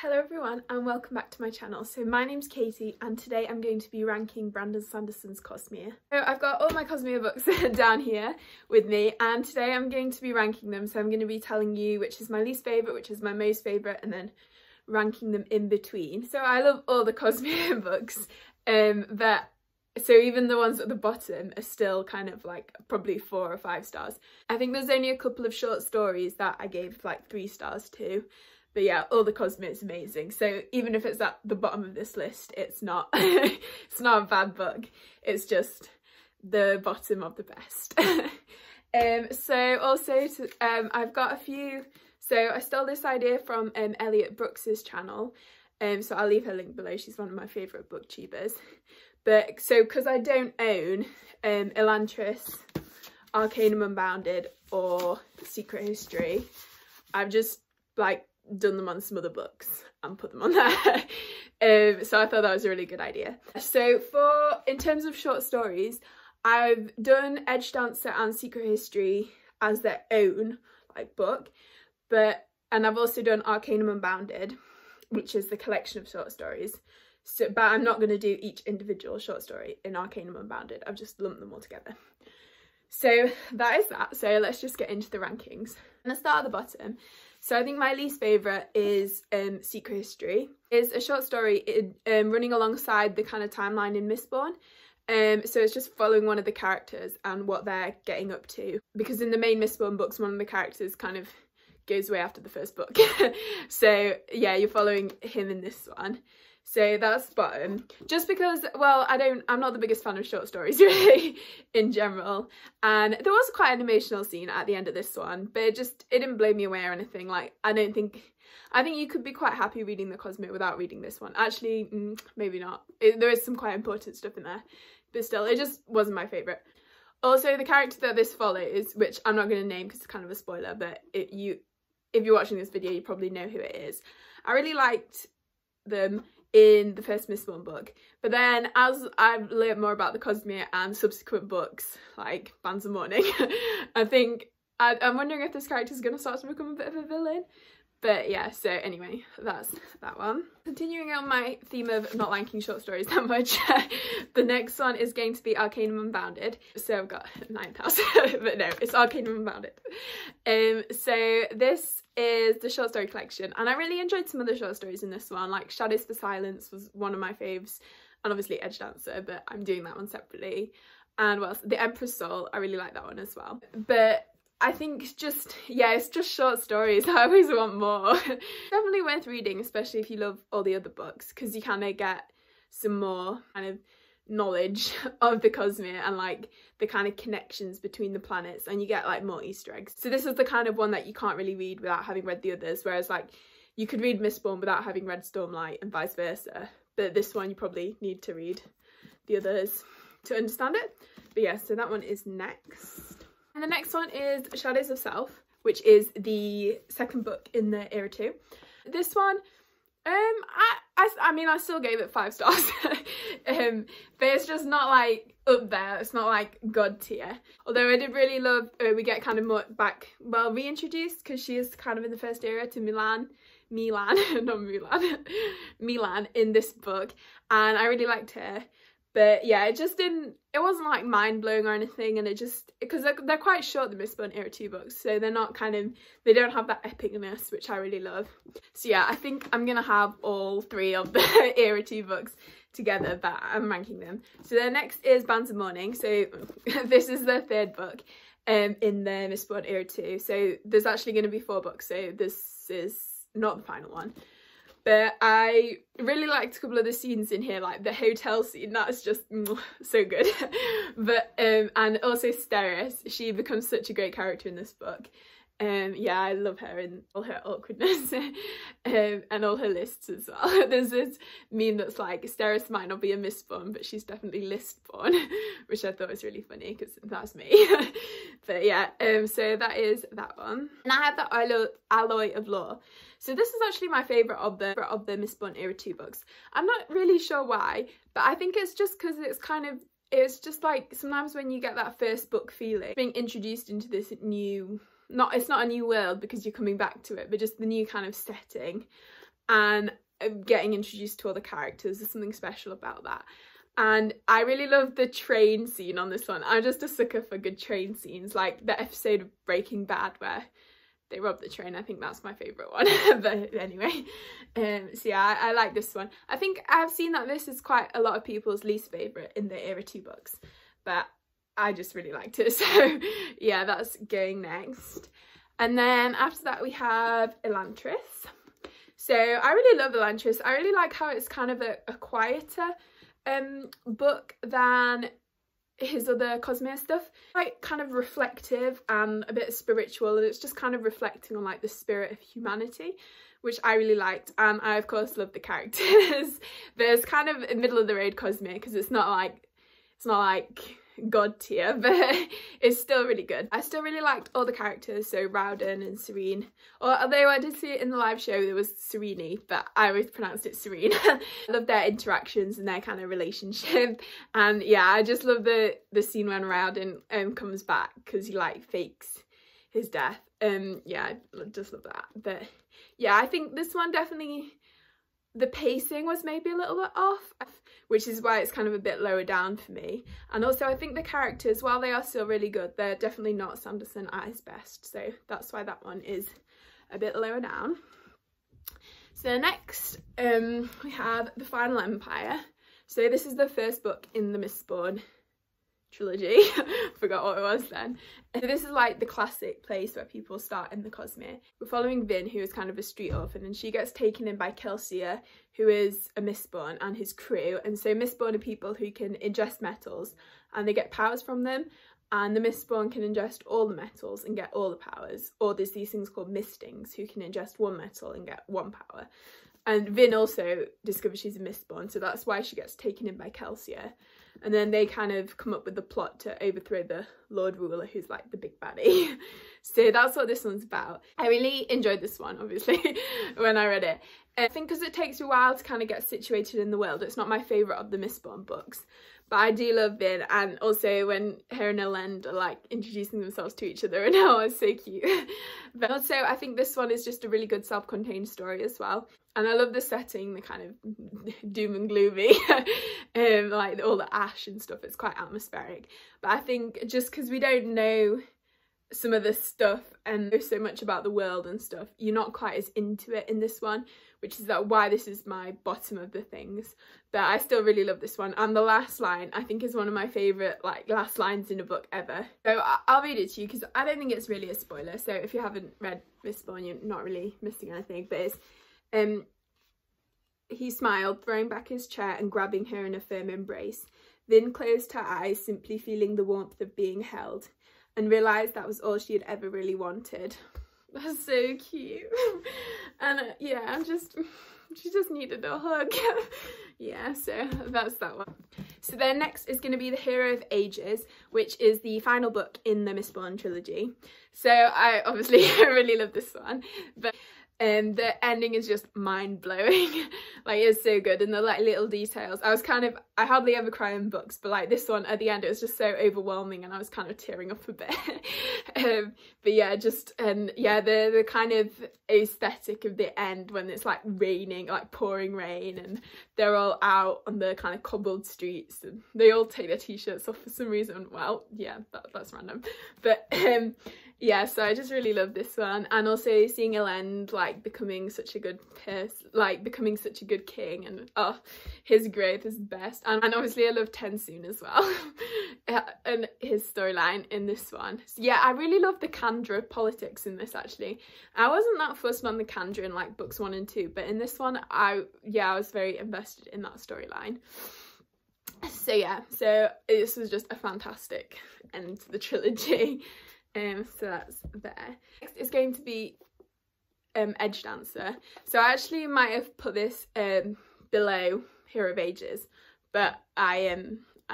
Hello everyone and welcome back to my channel. So my name's Katie and today I'm going to be ranking Brandon Sanderson's Cosmere. So I've got all my Cosmere books down here with me and today I'm going to be ranking them. So I'm going to be telling you which is my least favourite, which is my most favourite, and then ranking them in between. So I love all the Cosmere books, so even the ones at the bottom are still kind of like probably 4 or 5 stars. I think there's only a couple of short stories that I gave like 3 stars to. But yeah, all the Cosmere is amazing. So even if it's at the bottom of this list, it's not it's not a bad book. It's just the bottom of the best. So also I've got a few. So I stole this idea from Eliot Brooks's channel. So I'll leave her link below. She's one of my favourite booktubers. But so because I don't own Elantris, Arcanum Unbounded or Secret History, I've just like done them on some other books and put them on there. So I thought that was a really good idea. So in terms of short stories, I've done Edge Dancer and Secret History as their own like book, and I've also done Arcanum Unbounded, which is the collection of short stories. So but I'm not going to do each individual short story in Arcanum Unbounded. I've just lumped them all together. So that is that. So let's just get into the rankings. I'm going to start at the bottom. So I think my least favourite is Secret History. It's a short story running alongside the kind of timeline in Mistborn. So it's just following one of the characters and what they're getting up to. Because in the main Mistborn books, one of the characters kind of goes away after the first book. So yeah, you're following him in this one. So that's the bottom. Just because, well, I'm not the biggest fan of short stories really in general. And there was quite an emotional scene at the end of this one, but it didn't blow me away or anything. Like, I think you could be quite happy reading the Cosmere without reading this one. Actually, maybe not. There is some quite important stuff in there, but still, it just wasn't my favourite. Also, the character that this follows, which I'm not going to name because it's kind of a spoiler, but if you're watching this video, you probably know who it is. I really liked them in the first Mistborn book, but then as I've learned more about the Cosmere and subsequent books like Bantam Morning, I think I'm wondering if this character is going to start to become a bit of a villain. But yeah, so anyway, that's that one. Continuing on my theme of not liking short stories that much, the next one is going to be Arcanum Unbounded. So I've got 9,000, but no, it's Arcanum Unbounded. So this is the short story collection, and I really enjoyed some other short stories in this one, like Shadows for Silence was one of my faves, and obviously Edge Dancer, but I'm doing that one separately. And what else? The Emperor's Soul, I really like that one as well. But I think it's just short stories. I always want more. Definitely worth reading, especially if you love all the other books, because you kind of get some more kind of knowledge of the Cosmere and like the kind of connections between the planets, and you get like more Easter eggs. So this is the kind of one that you can't really read without having read the others, whereas like you could read Mistborn without having read Stormlight and vice versa, but this one you probably need to read the others to understand it. But yeah, so that one is next. And the next one is Shadows of Self, which is the second book in the Era 2. This one, I mean, I still gave it 5 stars, but it's just not like up there. It's not like God tier. Although I did really love, we get kind of more reintroduced, because she is kind of in the first era to Milan in this book, and I really liked her. But yeah, it wasn't like mind-blowing or anything, and because they're quite short, the Mistborn Era 2 books, so they don't have that epicness, which I really love. So yeah, I think I'm gonna have all 3 of the Era 2 books together, but I'm ranking them. So the next is Bantam Morning, so this is the 3rd book in the Mistborn Era 2, so there's actually going to be 4 books, so this is not the final one. But I really liked a couple of the scenes in here, like the hotel scene, that's just so good. But and also Steris, she becomes such a great character in this book. Yeah, I love her and all her awkwardness and all her lists as well. There's this meme that's like, Steris might not be a Mistborn, but she's definitely listborn, which I thought was really funny because that's me. But yeah, so that is that one. And I have the Alloy of Law. So this is actually my favourite of the Mistborn Era 2 books. I'm not really sure why, but I think it's just because it's just like sometimes when you get that first book feeling, being introduced into this new, it's not a new world because you're coming back to it, but just the new kind of setting. and getting introduced to all the characters. There's something special about that. And I really love the train scene on this one. I'm just a sucker for good train scenes, like the episode of Breaking Bad where they rob the train. I think that's my favourite one. But anyway, so yeah, I like this one. I think I've seen that this is quite a lot of people's least favourite in the Era 2 books, but I just really liked it. So yeah, that's going next. And then after that we have Elantris. So I really love Elantris. I really like how it's kind of a quieter book than his other Cosmere stuff. Quite kind of reflective and a bit spiritual, and it's just kind of reflecting on like the spirit of humanity, which I really liked. And I of course love the characters. But it's kind of middle of the road Cosmere, because it's not like god tier, but it's still really good. I still really liked all the characters, so Rowden and Serene, although I did see it in the live show there was Serene, but I always pronounced it Serene. I love their interactions and their kind of relationship. And yeah, I just love the scene when Rowden comes back because he like fakes his death. Yeah, I just love that. But yeah, I think this one definitely, the pacing was maybe a little bit off, which is why it's kind of a bit lower down for me. And also I think the characters, while they are still really good, they're definitely not Sanderson at his best, so that's why that one is a bit lower down. So next we have The Final Empire. So this is the first book in the Mistborn trilogy. Forgot what it was then. And this is like the classic place where people start in the Cosmere. We're following Vin, who is kind of a street orphan, and she gets taken in by Kelsier, who is a Mistborn, and his crew. And so Mistborn are people who can ingest metals and they get powers from them, and the Mistborn can ingest all the metals and get all the powers. Or there's these things called Mistings who can ingest one metal and get one power. And Vin also discovers she's a Mistborn, so that's why she gets taken in by Kelsier. And then they kind of come up with the plot to overthrow the Lord Ruler, who's like the big baddie. So that's what this one's about. I really enjoyed this one, obviously, when I read it. I think because it takes a while to kind of get situated in the world, it's not my favourite of the Mistborn books. But I do love Vin, and also when her and Elend are like introducing themselves to each other, and oh, it's so cute. But also I think this one is just a really good self-contained story as well. And I love the setting, the kind of doom and gloomy, like all the ash and stuff. It's quite atmospheric. But I think just because we don't know some of this stuff and know so much about the world and stuff, you're not quite as into it in this one, which is why this is my bottom of the things. But I still really love this one. And the last line I think is one of my favourite like last lines in a book ever. So I'll read it to you because I don't think it's really a spoiler. So if you haven't read Mistborn, you're not really missing anything. But it's he smiled, throwing back his chair and grabbing her in a firm embrace. Then closed her eyes, simply feeling the warmth of being held, and realised that was all she had ever really wanted. That's so cute. And yeah, she just needed a hug. Yeah, so that's that one. So then next is going to be The Hero of Ages, which is the final book in the Mistborn trilogy. So I obviously really love this one, but the ending is just mind-blowing. Like, it's so good, and the like little details. I hardly ever cry in books, but like this one at the end, it was just so overwhelming and I was kind of tearing up a bit. But yeah, just yeah, the kind of aesthetic of the end when it's like raining, like pouring rain, and they're all out on the kind of cobbled streets and they all take their t-shirts off for some reason. Well, yeah, that's random, but yeah, so I just really love this one. And also seeing Elend like becoming such a good person, like becoming such a good king, and oh, his growth is best. And obviously I love Tensoon as well. And his storyline in this one. So yeah, I really love the Kandra politics in this actually. I wasn't that fussed on the Kandra in like books 1 and 2, but in this one I was very invested in that storyline. So yeah, so this was just a fantastic end to the trilogy. So that's there. Next is going to be Edge Dancer. So I actually might have put this below Hero of Ages, but I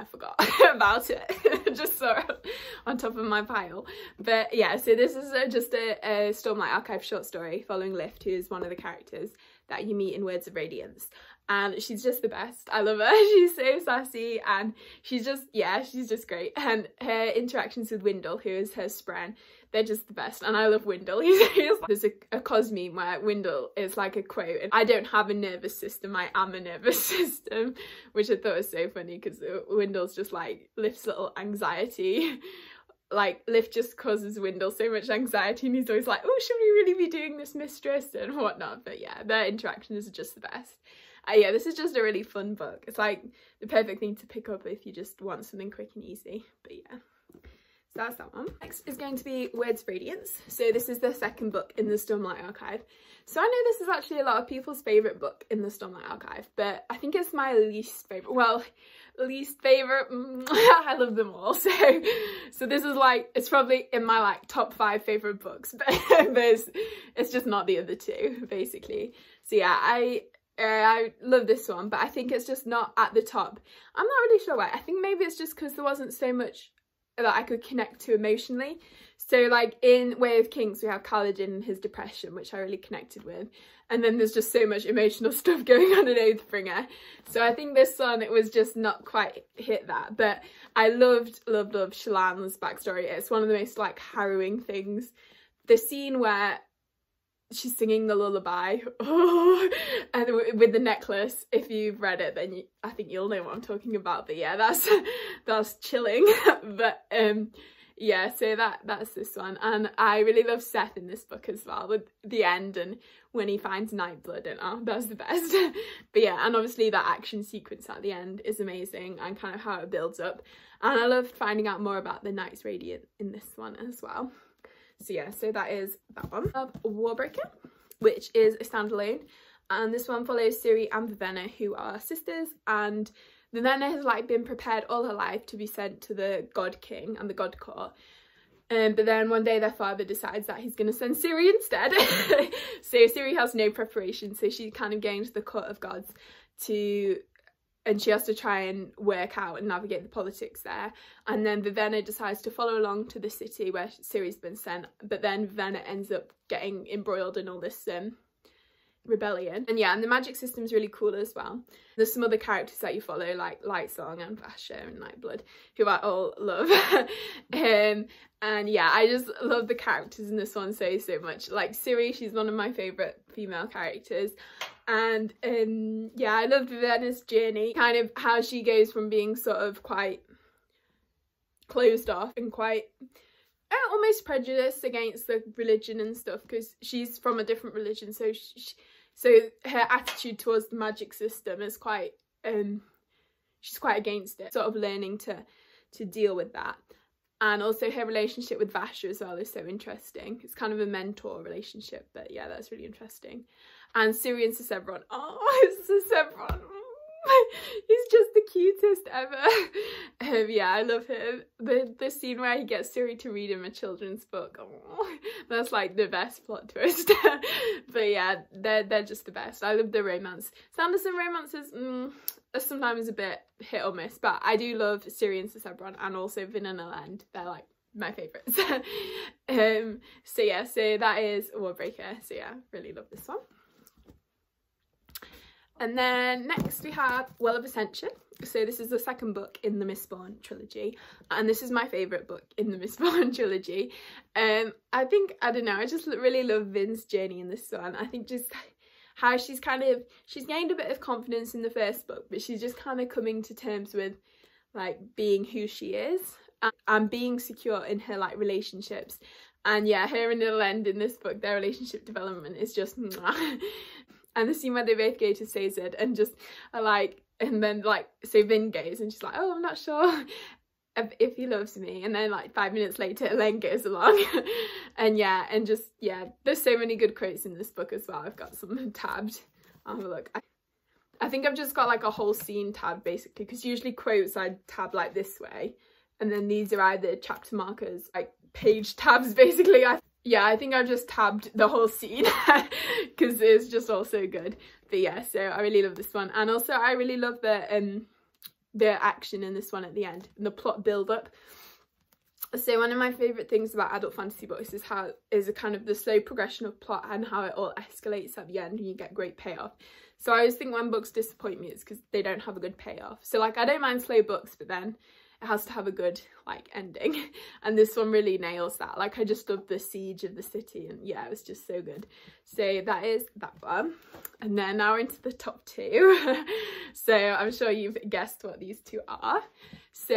forgot about it. Just saw it on top of my pile. But yeah, so this is just a Stormlight Archive short story following Lift, who is one of the characters that you meet in Words of Radiance. And she's just the best. I love her. She's so sassy, and she's just great. And her interactions with Wendell, who is her Spren, they're just the best. And I love Wendell. There's a Cosmere where Wendell is like a quote, and I don't have a nervous system, I am a nervous system, which I thought was so funny because Wendell's just like Lift's little anxiety. Like Lift just causes Wendell so much anxiety, and he's always like, oh, should we really be doing this, mistress, and whatnot. But yeah, their interactions are just the best. Yeah, this is just a really fun book. It's like the perfect thing to pick up if you just want something quick and easy. But yeah, so that's that one. Next is going to be Words of Radiance. So this is the second book in the Stormlight Archive. So I know this is actually a lot of people's favourite book in the Stormlight Archive, but I think it's my least favourite. Well, least favourite, I love them all. So this is like, it's probably in my like top 5 favourite books, but it's just not the other two, basically. So yeah, I love this one, but I think it's just not at the top. I'm not really sure why. I think maybe it's just because there wasn't so much that I could connect to emotionally. So like in Way of Kings, we have Kaladin and his depression, which I really connected with. And then there's just so much emotional stuff going on in Oathbringer. So I think this one, it was just not quite hit that. But I loved Shallan's backstory. It's one of the most like harrowing things. The scene where she's singing the lullaby, and with the necklace, if you've read it, then I think you'll know what I'm talking about. But yeah, that's chilling. But yeah, so that's this one. And I really love Seth in this book as well, with the end and when he finds Nightblood, and oh, that's the best. But yeah, and obviously that action sequence at the end is amazing, and kind of how it builds up. And I loved finding out more about the Knights Radiant in this one as well. So yeah, so that is that one. Of Warbreaker, which is a standalone, and this one follows Ciri and Vivenna, who are sisters, and Vivenna has like been prepared all her life to be sent to the God King and the God Court, but then one day their father decides that he's going to send Ciri instead. So Ciri has no preparation, so she's kind of going to the Court of Gods and she has to try and work out and navigate the politics there. And then Vivenna decides to follow along to the city where Ciri's been sent, but then Vivenna ends up getting embroiled in all this rebellion. And yeah, and the magic system's really cool as well. There's some other characters that you follow, like Lightsong and Vasher and Nightblood, who I all love. And yeah, I just love the characters in this one so much. Like Ciri, she's one of my favourite female characters. And yeah, I loved Vivenna's journey, kind of how she goes from being sort of quite closed off and quite almost prejudiced against the religion and stuff, because she's from a different religion, so so her attitude towards the magic system is quite she's quite against it, sort of learning to deal with that. And also her relationship with Vasher as well is so interesting. It's kind of a mentor relationship, but yeah, that's really interesting. And Ciri and Sesebron, oh, Sesebron, he's just the cutest ever. Yeah, I love him. The scene where he gets Ciri to read him a children's book, oh, that's like the best plot twist. But yeah, they're just the best. I love the romance. Sanderson romances are sometimes a bit hit or miss, but I do love Ciri and Sesebron, and also Vin and Elend. They're like my favourites. So yeah, so that is Warbreaker. So yeah, really love this one. And then next we have Well of Ascension. So this is the second book in the Mistborn trilogy, and this is my favourite book in the Mistborn trilogy. I don't know, I just really love Vin's journey in this one. I think just how she's gained a bit of confidence in the first book, but she's just kind of coming to terms with like being who she is and being secure in her like relationships. And yeah, her and Elend in this book, their relationship development is just mwah. And the scene where they both go to Sazed and just are like, and then like, so Vin goes and she's like, oh, I'm not sure if he loves me. And then like 5 minutes later, Elaine goes along. And yeah, and just, yeah, there's so many good quotes in this book as well. I've got some tabbed. I'll have a look. I think I've just got like a whole scene tab basically, because usually quotes I tab like this way. And then these are either chapter markers, like page tabs basically. Yeah, I think I've just tabbed the whole scene because it's just all so good. But yeah, so I really love this one. And also I really love the action in this one at the end and the plot build up. So one of my favourite things about adult fantasy books is a kind of the slow progression of plot and how it all escalates at the end and you get great payoff. So I always think when books disappoint me, it's because they don't have a good payoff. So like I don't mind slow books, but then it has to have a good like ending, and this one really nails that. Like I just love the siege of the city, and yeah, it was just so good. So that is that one, and then now we're into the top two. So I'm sure you've guessed what these two are. So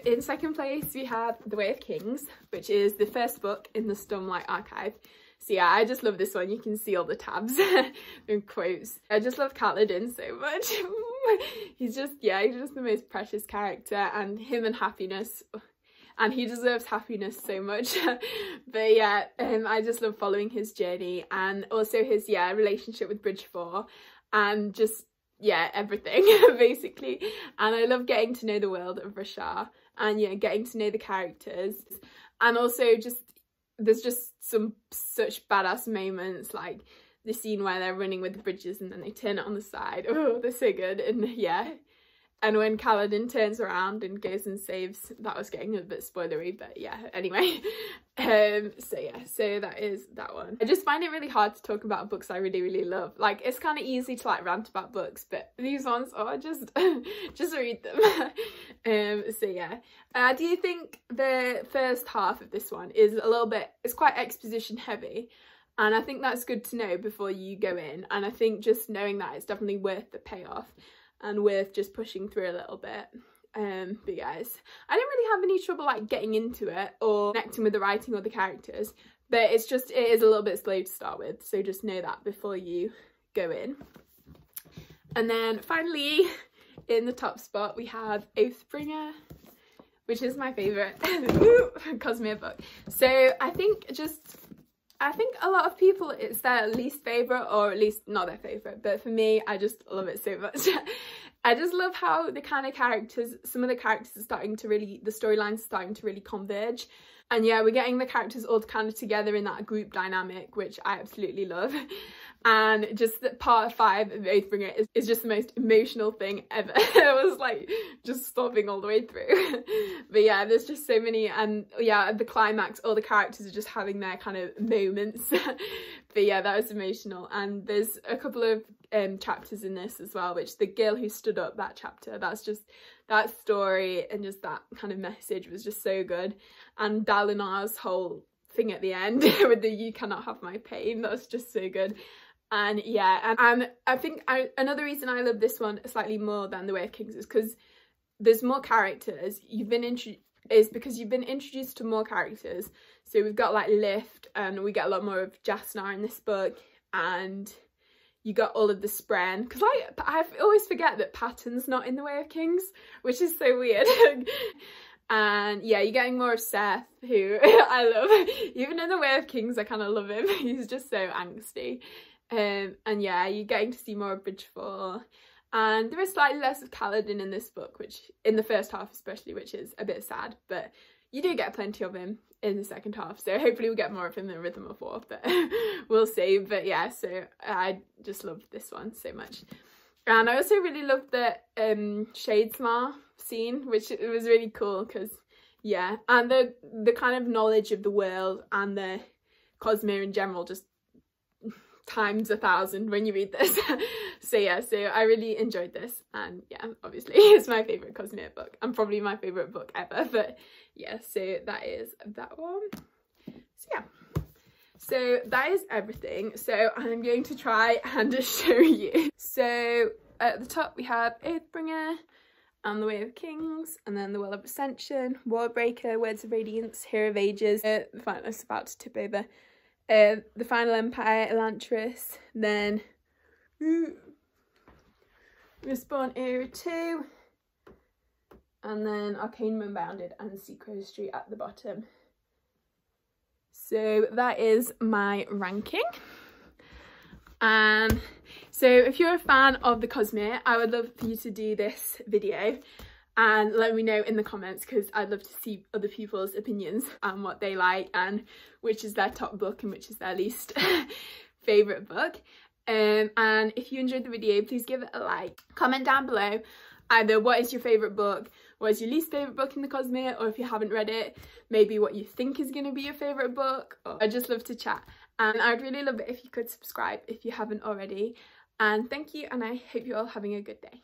in second place we have The Way of Kings, which is the first book in the Stormlight Archive. So yeah, I just love this one. You can see all the tabs and quotes. I just love Kaladin so much. he's just the most precious character, and him and Happiness, and he deserves Happiness so much. But yeah, I just love following his journey, and also his relationship with Bridge 4, and just everything basically. And I love getting to know the world of Rashar, and getting to know the characters, and also just there's just some such badass moments, like the scene where they're running with the bridges and then they turn it on the side. Oh, they're so good. And yeah, and when Kaladin turns around and goes and saves, that was getting a bit spoilery, but yeah, anyway. So that is that one. I just find it really hard to talk about books I really love. Like it's kind of easy to like rant about books, but these ones are just read them. So yeah, do you think the first half of this one is a little bit, it's quite exposition heavy, and I think that's good to know before you go in, and I think just knowing that it's definitely worth the payoff and worth just pushing through a little bit. But guys, I didn't really have any trouble like getting into it or connecting with the writing or the characters, but it is a little bit slow to start with, so just know that before you go in. And then finally, in the top spot we have Oathbringer, which is my favourite Cosmere book. So I think a lot of people, it's their least favourite, or at least not their favourite, but for me, I just love it so much. I just love how the kind of characters, some of the characters are starting to really, the storyline's starting to really converge. And yeah, we're getting the characters all kind of together in that group dynamic, which I absolutely love. And just that part 5 of Oathbringer is just the most emotional thing ever. I was like just sobbing all the way through. But yeah, there's just so many, and yeah, at the climax, all the characters are just having their kind of moments. But yeah, that was emotional. And there's a couple of chapters in this as well, which the girl who stood up, that chapter, that's just, that story and just that kind of message was just so good. And Dalinar's whole thing at the end with the "you cannot have my pain," that was just so good. And yeah, and I think another reason I love this one slightly more than The Way of Kings is because there's more characters. You've been introduced to more characters. So we've got like Lift, and we get a lot more of Jasnar in this book, and you got all of the Spren, because I always forget that Patton's not in The Way of Kings, which is so weird. And yeah, you're getting more of Seth, who I love. Even in The Way of Kings, I kind of love him. He's just so angsty. And yeah, you're getting to see more of Bridge 4. And there is slightly less of Kaladin in this book, which in the first half especially, which is a bit sad. But you do get plenty of him in the second half, so hopefully we'll get more of him in Rhythm of War, but we'll see. But yeah, so I just love this one so much. And I also really loved the Shadesmar scene, which was really cool, because yeah, and the kind of knowledge of the world and the Cosmere in general just times 1,000 when you read this. So yeah, so I really enjoyed this, and yeah, obviously it's my favourite Cosmere book, and probably my favourite book ever. But yeah, so that is that one. So yeah, so that is everything. So I'm going to try and show you. So at the top we have Oathbringer and The Way of Kings, and then The Well of Ascension, Warbreaker, Words of Radiance, Hero of Ages, the finalist about to tip over, The Final Empire, Elantris, then Respawn Era 2, and then Arcane Unbounded and Secret History at the bottom. So that is my ranking. So if you're a fan of the Cosmere, I would love for you to do this video and let me know in the comments, because I'd love to see other people's opinions on what they like and which is their top book and which is their least favourite book. And if you enjoyed the video, please give it a like. Comment down below either what is your favourite book, what is your least favourite book in the Cosmere, or if you haven't read it, maybe what you think is going to be your favourite book. I'd just love to chat, and I'd really love it if you could subscribe if you haven't already. And thank you, and I hope you're all having a good day.